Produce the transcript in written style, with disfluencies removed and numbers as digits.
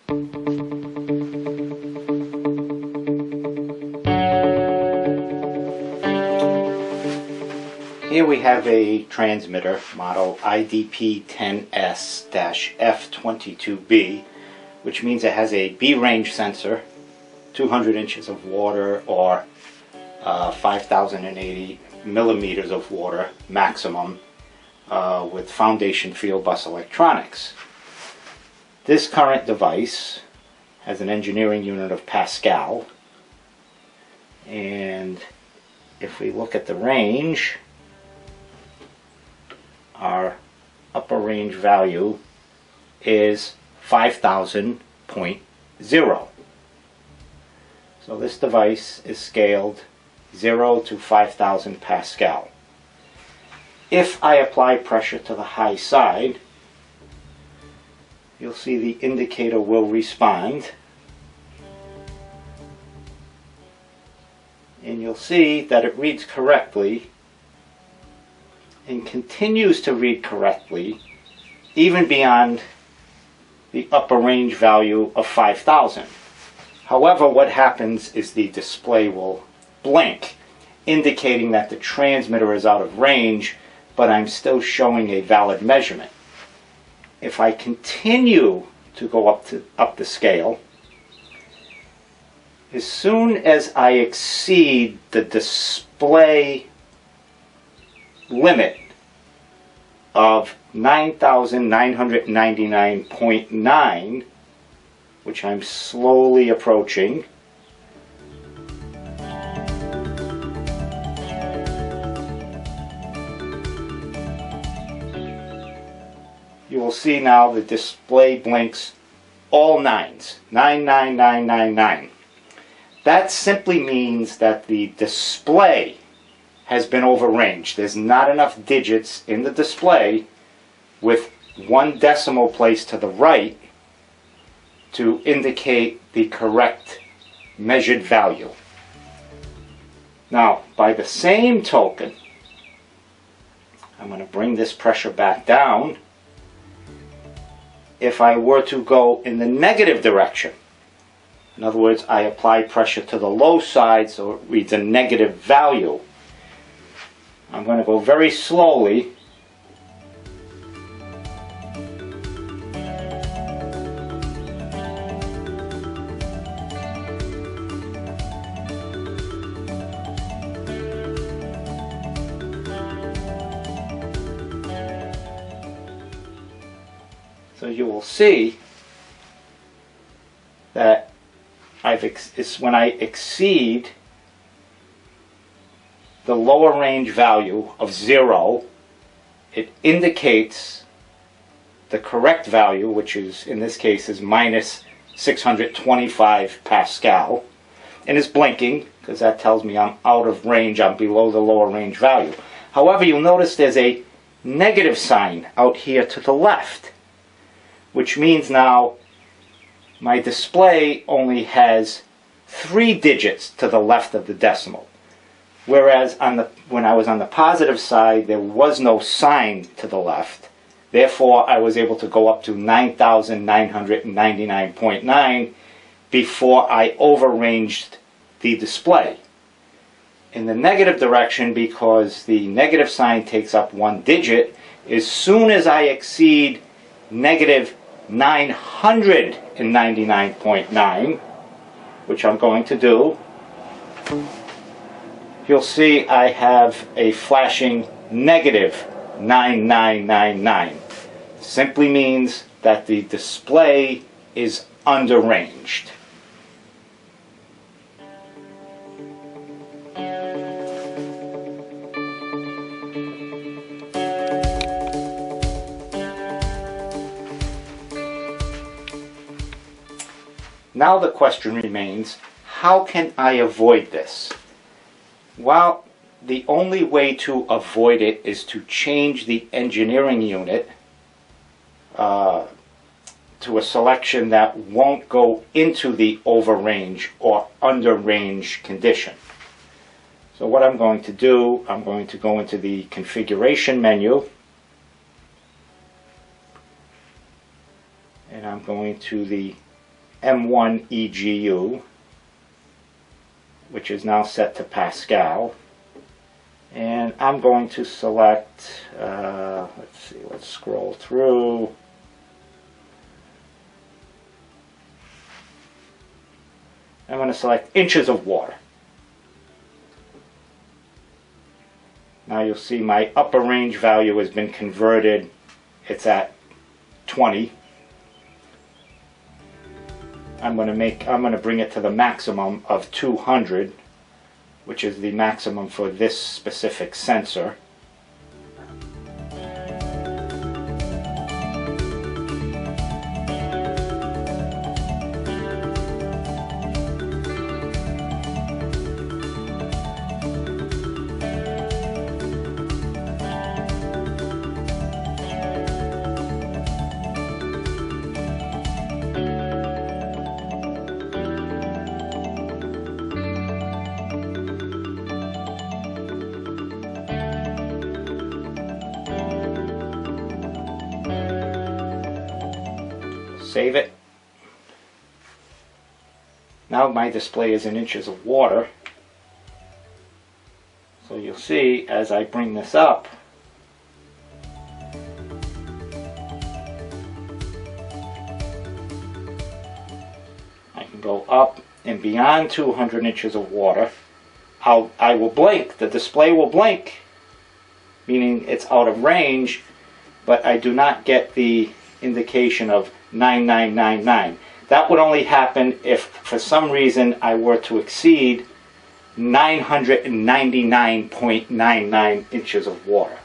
Here we have a transmitter model IDP10S-F22B, which means it has a B range sensor, 200 inches of water or 5,080 millimeters of water maximum, with foundation field bus electronics. This current device has an engineering unit of Pascal, and if we look at the range, our upper range value is 5,000.0. So this device is scaled 0 to 5,000 Pascal. If I apply pressure to the high side, you'll see the indicator will respond, and you'll see that it reads correctly and continues to read correctly even beyond the upper range value of 5,000. However, what happens is the display will blink, indicating that the transmitter is out of range, but I'm still showing a valid measurement. If I continue to go up the scale, as soon as I exceed the display limit of 9,999.9, which I'm slowly approaching, you will see now the display blinks all nines, 99999. That simply means that the display has been overranged. There's not enough digits in the display with one decimal place to the right to indicate the correct measured value. Now, by the same token, I'm going to bring this pressure back down. If I were to go in the negative direction, in other words, I apply pressure to the low side so it reads a negative value, I'm going to go very slowly . So you will see that it's when I exceed the lower range value of 0, it indicates the correct value, which is, in this case, is minus 625 Pascal, and is blinking because that tells me I'm out of range, I'm below the lower range value. However, you'll notice there's a negative sign out here to the left, which means now my display only has 3 digits to the left of the decimal. Whereas when I was on the positive side, there was no sign to the left. Therefore, I was able to go up to 9,999.9 before I overranged the display. In the negative direction, because the negative sign takes up 1 digit, as soon as I exceed negative 999.9, which I'm going to do, you'll see I have a flashing negative 9999. Simply means that the display is underranged. Now the question remains, how can I avoid this? Well, the only way to avoid it is to change the engineering unit to a selection that won't go into the overrange or underrange condition. So what I'm going to do, I'm going to go into the configuration menu, and I'm going to the M1 EGU, which is now set to Pascal. And I'm going to select, let's see, let's scroll through. I'm going to select inches of water. Now you'll see my upper range value has been converted. It's at 20. I'm going to bring it to the maximum of 200, which is the maximum for this specific sensor. Save it. Now my display is in inches of water. So you'll see as I bring this up, I can go up and beyond 200 inches of water. I will blink. The display will blink, meaning it's out of range, but I do not get the indication of 9999. That would only happen if for some reason I were to exceed 999.99 inches of water.